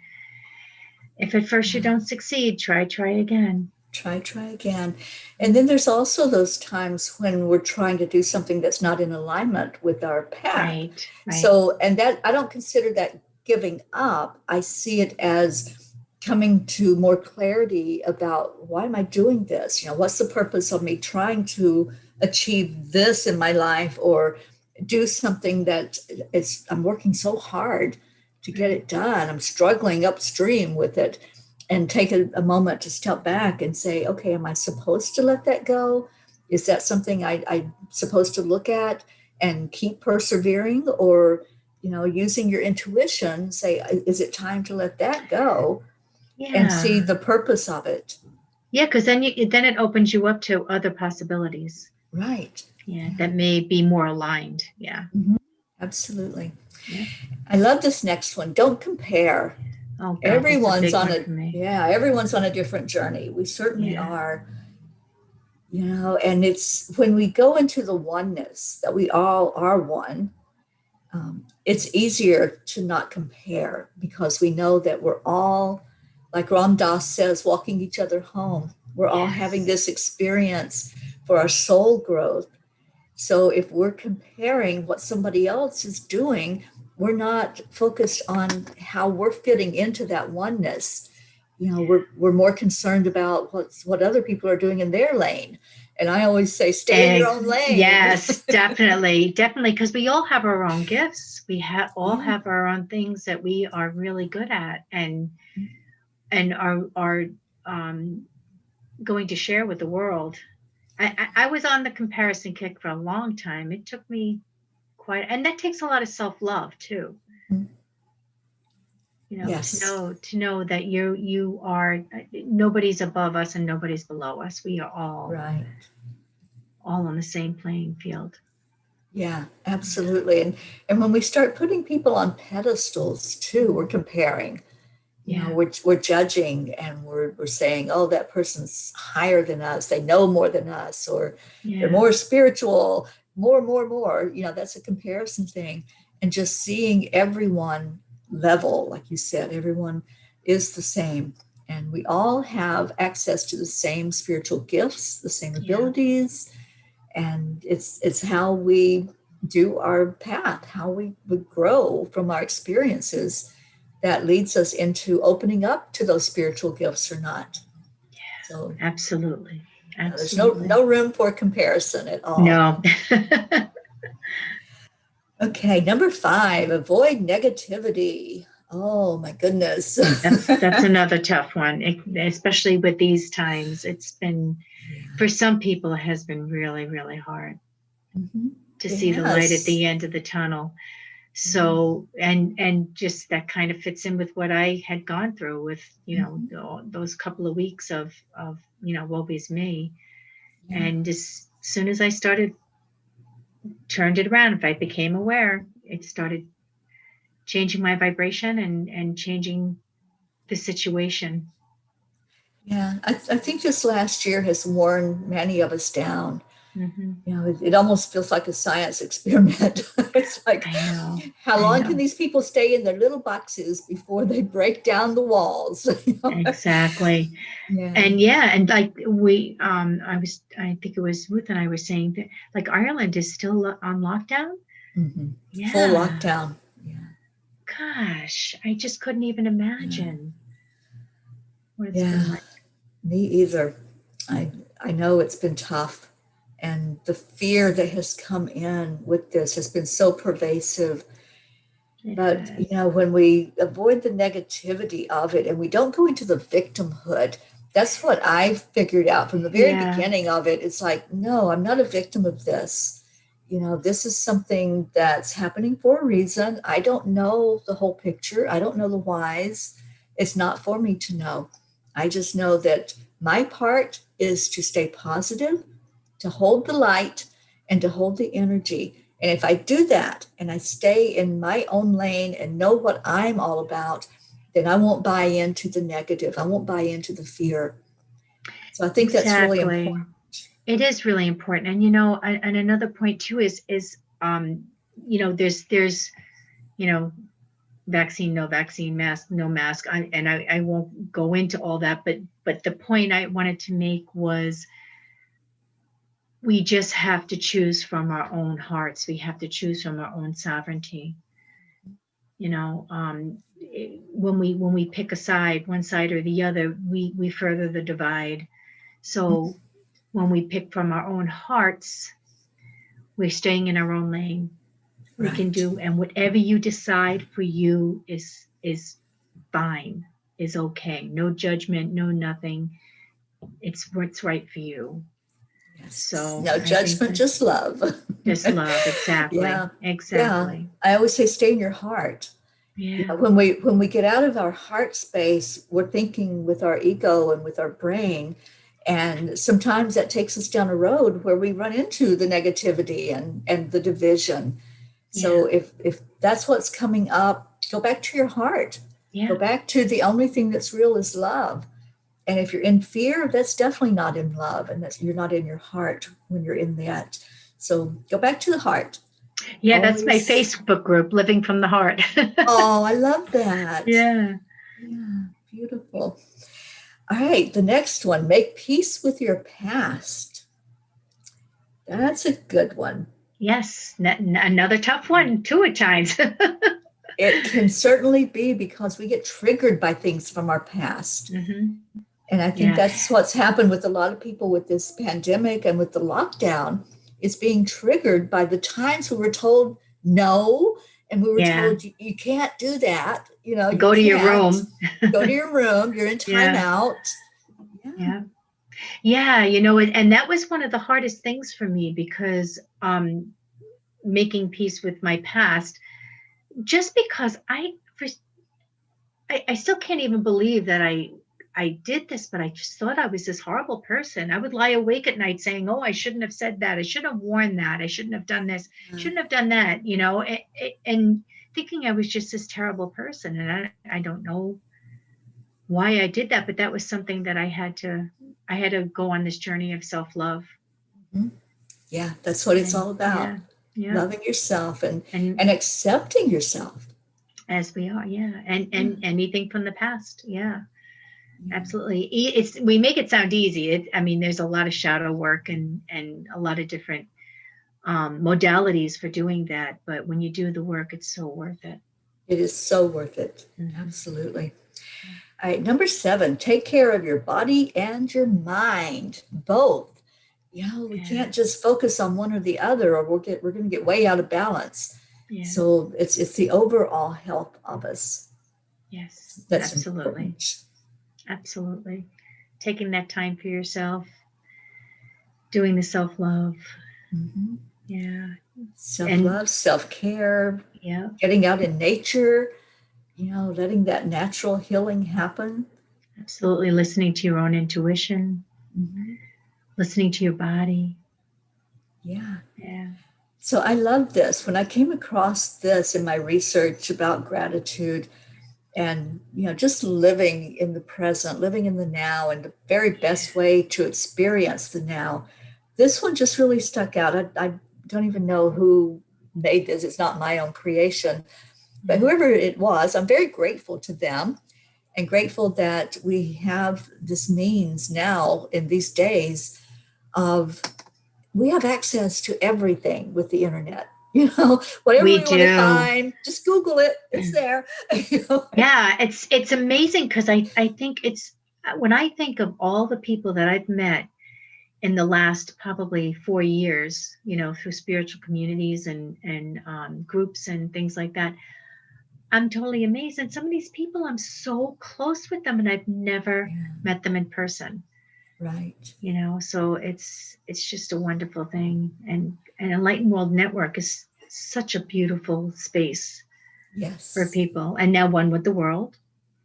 Speaker 2: if at first you
Speaker 1: Yeah.
Speaker 2: don't succeed, try again.
Speaker 1: Try again. And then
Speaker 2: Mm.
Speaker 1: there's also those times when we're trying to do something that's not in alignment with our path.
Speaker 2: Right, right.
Speaker 1: So, and that I don't consider that giving up. I see it as coming to more clarity about why am I doing this? What's the purpose of me trying to achieve this in my life, or do something that I'm working so hard to get
Speaker 2: Right.
Speaker 1: it done. I'm struggling upstream with it, and take a moment to step back and say, okay, am I supposed to let that go? Is that something I'm supposed to look at and keep persevering? Or, using your intuition, say, is it time to let that go and see
Speaker 2: Yeah.
Speaker 1: the purpose of it?
Speaker 2: Yeah, because then it opens you up to other possibilities.
Speaker 1: Right.
Speaker 2: Yeah,
Speaker 1: Yeah.
Speaker 2: that may be more aligned. Yeah.
Speaker 1: Mhm. Absolutely.
Speaker 2: Yeah.
Speaker 1: I love this next one. Don't compare.
Speaker 2: Oh God, that's a big one for me.
Speaker 1: Everyone's on a different journey. We certainly
Speaker 2: Yeah.
Speaker 1: are. And it's when we go into the oneness that we all are one, it's easier to not compare because we know that we're all, like Ram Dass says, walking each other home. We're all having
Speaker 2: Yes.
Speaker 1: this experience for our soul growth. So if we're comparing what somebody else is doing, we're not focused on how we're fitting into that oneness. We're more concerned about what other people are doing in their lane. And I always say, stay in your own lane.
Speaker 2: Yes, definitely, definitely, because we all have our own gifts. We all
Speaker 1: Yeah.
Speaker 2: have our own things that we are really good at, and are um, going to share with the world. I was on the comparison kick for a long time. It took me quite, and that takes a lot of self love too.
Speaker 1: Yes.
Speaker 2: To know that you are, nobody's above us and nobody's below us. We are
Speaker 1: Right.
Speaker 2: all on the same playing field.
Speaker 1: Yeah,
Speaker 2: Yeah.
Speaker 1: absolutely. And when we start putting people on pedestals too, we're comparing.
Speaker 2: Yeah.
Speaker 1: We're judging, and we're saying, oh, that person's higher than us. They know more than us, or they're
Speaker 2: Yeah.
Speaker 1: more spiritual. more and more and more, that's a comparison thing. And just seeing everyone level, like you said, everyone is the same. And we all have access to the same spiritual gifts, the same
Speaker 2: Yeah.
Speaker 1: abilities. And it's how we do our path, how we grow from our experiences that leads us into opening up to those spiritual gifts or not. So
Speaker 2: Absolutely.
Speaker 1: there's
Speaker 2: Absolutely.
Speaker 1: no room for comparison at all.
Speaker 2: No.
Speaker 1: Okay, number 5, avoid negativity. Oh my goodness.
Speaker 2: That's another tough one, especially with these times. It's been, for some people, it has been really, really hard to see the light at the end of the tunnel. So, and just that kind of fits in with what I had gone through with, those couple of weeks of, woe is me. And as soon as I turned it around, if I became aware, it started changing my vibration and changing the situation.
Speaker 1: Yeah, I think this last year has worn many of us down.
Speaker 2: Mm-hmm.
Speaker 1: It almost feels like a science experiment. It's like,
Speaker 2: I know.
Speaker 1: How long can these people stay in their little boxes before they break down the walls?
Speaker 2: Exactly.
Speaker 1: Yeah.
Speaker 2: And like I think it was Ruth and I were saying that like Ireland is still on lockdown.
Speaker 1: Mm-hmm.
Speaker 2: Yeah.
Speaker 1: Full lockdown. Yeah.
Speaker 2: Gosh, I just couldn't even imagine what it's been like.
Speaker 1: Me either. I know it's been tough, and the fear that has come in with this has been so pervasive. But when we avoid the negativity of it and we don't go into the victimhood, that's what I've figured out from the very beginning of it. It's like, no, I'm not a victim of this. This is something that's happening for a reason. I don't know the whole picture. I don't know the whys. It's not for me to know. I just know that my part is to stay positive, to hold the light, and to hold the energy. And if I do that and I stay in my own lane and know what I'm all about, then I won't buy into the negative. I won't buy into the fear. So I think that's really important.
Speaker 2: It is really important. And, and another point too is, there's, vaccine, no vaccine, mask, no mask. I won't go into all that, but the point I wanted to make was we just have to choose from our own hearts. We have to choose from our own sovereignty. When we pick a side, one side or the other, we further the divide. So when we pick from our own hearts, we're staying in our own lane. We can do, and whatever you decide for you is fine, is okay. No judgment, no nothing. It's what's right for you.
Speaker 1: Yes.
Speaker 2: So
Speaker 1: no judgment, just love.
Speaker 2: Just love, exactly. Exactly.
Speaker 1: Yeah. I always say, stay in your heart.
Speaker 2: Yeah.
Speaker 1: When we get out of our heart space, we're thinking with our ego and with our brain. And sometimes that takes us down a road where we run into the negativity and the division. So if that's what's coming up, go back to your heart. Go back to the only thing that's real is love. And if you're in fear, that's definitely not in love, and that you're not in your heart when you're in that. So go back to the heart.
Speaker 2: Yeah, that's my Facebook group, Living from the Heart.
Speaker 1: Oh, I love that.
Speaker 2: Yeah,
Speaker 1: beautiful. All right, the next one, make peace with your past. That's a good one.
Speaker 2: Yes, another tough one too at times.
Speaker 1: It can certainly be, because we get triggered by things from our past. And I think that's what's happened with a lot of people with this pandemic and with the lockdown, is being triggered by the times we were told no, and we were told you can't do that.
Speaker 2: Go to your room.
Speaker 1: Go to your room. You're in timeout.
Speaker 2: Yeah, and that was one of the hardest things for me, because making peace with my past, just because I still can't even believe that I did this, but I just thought I was this horrible person. I would lie awake at night saying, oh, I shouldn't have said that. I shouldn't have worn that. I shouldn't have done this. Shouldn't have done that, and thinking I was just this terrible person. And I don't know why I did that, but that was something that I had to go on this journey of self-love.
Speaker 1: Yeah, that's what it's all about.
Speaker 2: Yeah, yeah.
Speaker 1: Loving yourself and
Speaker 2: And
Speaker 1: accepting yourself.
Speaker 2: as we are, yeah. And
Speaker 1: Yeah.
Speaker 2: anything from the past, yeah.
Speaker 1: Yeah.
Speaker 2: Absolutely. It's we make it sound easy. I mean, there's a lot of shadow work and a lot of different modalities for doing that. But when you do the work, it's so worth it.
Speaker 1: It is so worth it.
Speaker 2: Mhm.
Speaker 1: Absolutely. All right, number 7, take care of your body and your mind, both. We can't
Speaker 2: Yes.
Speaker 1: just focus on one or the other, or we're going to get way out of balance.
Speaker 2: Yes.
Speaker 1: So it's the overall health of us
Speaker 2: Yes.
Speaker 1: that's
Speaker 2: Absolutely.
Speaker 1: important.
Speaker 2: Absolutely. Taking that time for yourself, doing the self-love.
Speaker 1: Mhm.
Speaker 2: Yeah.
Speaker 1: Self-love, self-care,
Speaker 2: Yeah.
Speaker 1: getting out in nature, letting that natural healing happen.
Speaker 2: Absolutely. Listening to your own intuition,
Speaker 1: Mhm.
Speaker 2: listening to your body.
Speaker 1: Yeah.
Speaker 2: Yeah.
Speaker 1: So I love this. When I came across this in my research about gratitude and, just living in the present, living in the now, and the very best way to experience the now, this one just really stuck out. I don't even know who made this. It's not my own creation, but whoever it was, I'm very grateful to them and grateful that we have this means now in these days of we have access to everything with the internet. Whatever
Speaker 2: We
Speaker 1: we want to
Speaker 2: do.
Speaker 1: find, just Google it. It's there.
Speaker 2: Yeah, it's amazing because I think it's when I think of all the people that I've met in the last probably 4 years, through spiritual communities and groups and things like that, I'm totally amazed. And some of these people, I'm so close with them, and I've never
Speaker 1: Yeah,
Speaker 2: met them in person.
Speaker 1: right.
Speaker 2: So it's just a wonderful thing. And Enlightened World Network is such a beautiful space for
Speaker 1: Yes.
Speaker 2: people. And now one with the world,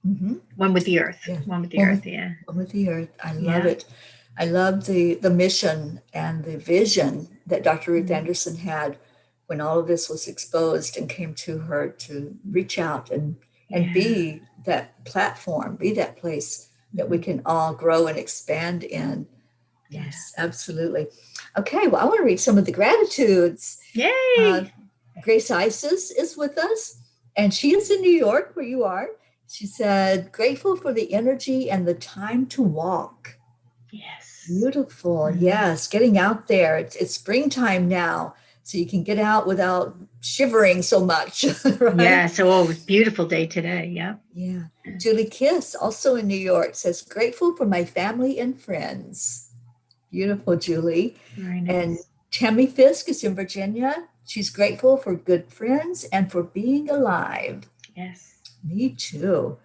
Speaker 1: Mm-hmm.
Speaker 2: one with the earth,
Speaker 1: Yeah.
Speaker 2: one with the
Speaker 1: One
Speaker 2: earth.
Speaker 1: with,
Speaker 2: Yeah.
Speaker 1: one with the earth. I love
Speaker 2: Yeah.
Speaker 1: it. I love the mission and the vision that Dr. Ruth
Speaker 2: Mhm.
Speaker 1: Anderson had when all of this was exposed and came to her to reach out and
Speaker 2: Yeah.
Speaker 1: be that platform, be that place that we can all grow and expand in.
Speaker 2: Yeah.
Speaker 1: Yes, absolutely. Okay, well, I want to read some of the gratitudes. Uh,
Speaker 2: Yay.
Speaker 1: Grace Isis is with us, and she is in New York, where you are. She said, grateful for the energy and the time to walk.
Speaker 2: Yes.
Speaker 1: Beautiful. Yes, getting out there. It's springtime now, so you can get out without shivering so much, right?
Speaker 2: Yeah. So, it was a beautiful day today. Yeah.
Speaker 1: Yeah. Julie Kiss, also in New York, says, grateful for my family and friends. Beautiful, Julie.
Speaker 2: Very
Speaker 1: And
Speaker 2: nice.
Speaker 1: Tammy Fisk is in Virginia. She's grateful for good friends and for being alive.
Speaker 2: Yes.
Speaker 1: Me too.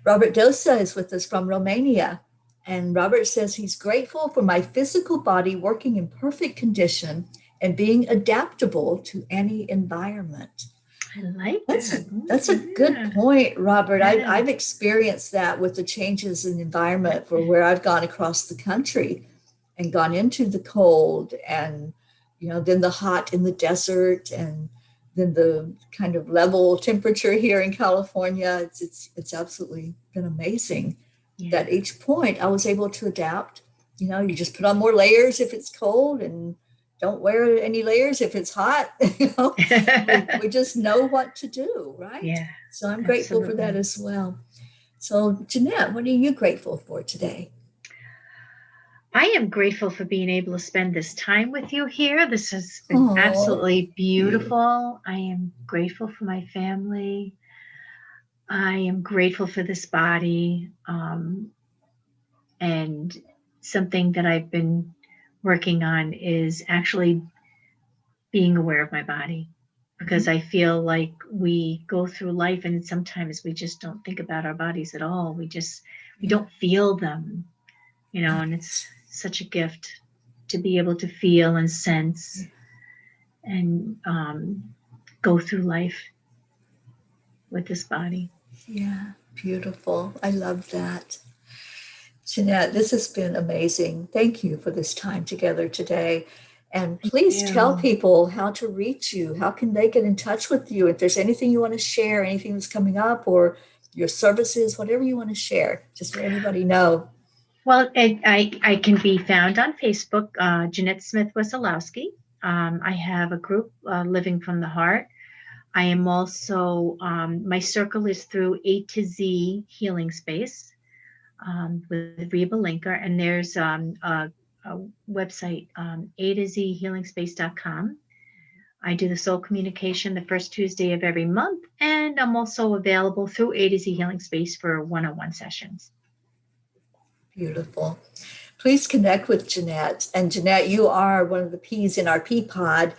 Speaker 1: Robert Dosa is with us from Romania. And Robert says he's grateful for my physical body working in perfect condition and being adaptable to any environment.
Speaker 2: I like
Speaker 1: That's a
Speaker 2: that.
Speaker 1: that's a good
Speaker 2: Yeah.
Speaker 1: point, Robert.
Speaker 2: Yeah.
Speaker 1: I've experienced that with the changes in environment for where I've gone across the country and gone into the cold and then the hot in the desert and then the kind of level temperature here in California. It's absolutely been amazing
Speaker 2: Yeah.
Speaker 1: that each point I was able to adapt. You just put on more layers if it's cold and don't wear any layers if it's hot. We just know what to do, right?
Speaker 2: Yeah.
Speaker 1: So I'm grateful for that
Speaker 2: Absolutely.
Speaker 1: as well. So Jeannette, what are you grateful for today?
Speaker 2: I am grateful for being able to spend this time with you here. This has been
Speaker 1: Oh,
Speaker 2: absolutely
Speaker 1: thank you.
Speaker 2: beautiful. I am grateful for my family. I am grateful for this body. And something that I've been working on is actually being aware of my body, because I feel like we go through life and sometimes we just don't think about our bodies at all. We
Speaker 1: Yeah.
Speaker 2: don't feel them, and it's
Speaker 1: Right.
Speaker 2: such a gift to be able to feel and sense and go through life with this body.
Speaker 1: Yeah, beautiful. I love that. Jeannette, this has been amazing. Thank you for this time together today. And
Speaker 2: Thank
Speaker 1: please tell
Speaker 2: you.
Speaker 1: people how to reach you. How can they get in touch with you? If there's anything you want to share, anything that's coming up, or your services, whatever you want to share, just let everybody know.
Speaker 2: Well, I can be found on Facebook, Jeannette Wesolowski. I have a group, Living from the Heart. I am also, my circle is through A to Z Healing Space, with Reba Linker. And there's a website, A to Z healingspace.com. I do the soul communication the first Tuesday of every month. And I'm also available through A to Z Healing Space for one-on-one sessions.
Speaker 1: Beautiful. Please connect with Jeannette. And Jeannette, you are one of the P's in our P pod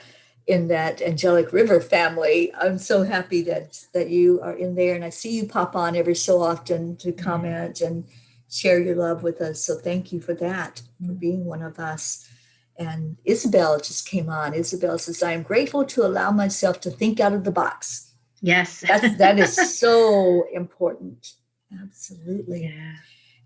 Speaker 1: in that angelic river family. I'm so happy that you are in there, and I see you pop on every so often to comment and share your love with us. So thank you for that, for being one of us. And Isabel just came on. Isabel says, I am grateful to allow myself to think out of the box.
Speaker 2: Yes.
Speaker 1: That is so important. Absolutely.
Speaker 2: Yeah.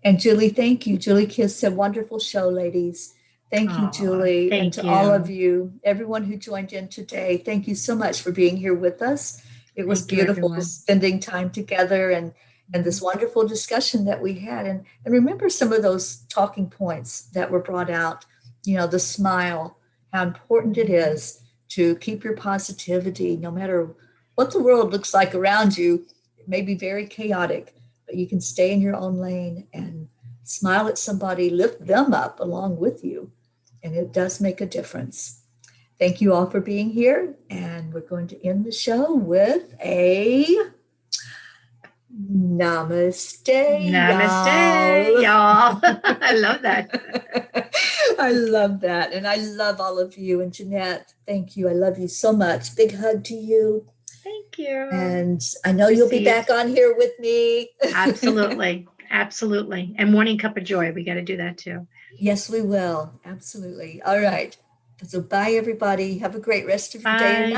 Speaker 1: And Julie, thank you. Julie Kiss said, wonderful show, ladies. Thank you, Julie.
Speaker 2: Thank
Speaker 1: and to
Speaker 2: you.
Speaker 1: all of you, everyone who joined in today, thank you so much for being here with us. It was beautiful spending time together and this wonderful discussion that we had. And remember some of those talking points that were brought out, the smile, how important it is to keep your positivity, no matter what the world looks like around you. It may be very chaotic, but you can stay in your own lane and smile at somebody, lift them up along with you. And it does make a difference. Thank you all for being here. And we're going to end the show with a namaste.
Speaker 2: Namaste, y'all. I love that.
Speaker 1: I love that. And I love all of you. And Jeannette, thank you. I love you so much. Big hug to you.
Speaker 2: Thank you.
Speaker 1: And I know you'll be back on here with me.
Speaker 2: Absolutely. Absolutely. And Morning Cup of Joy. We got to do that too.
Speaker 1: Yes, we will. Absolutely. All right. So bye, everybody. Have a great rest of your day or night.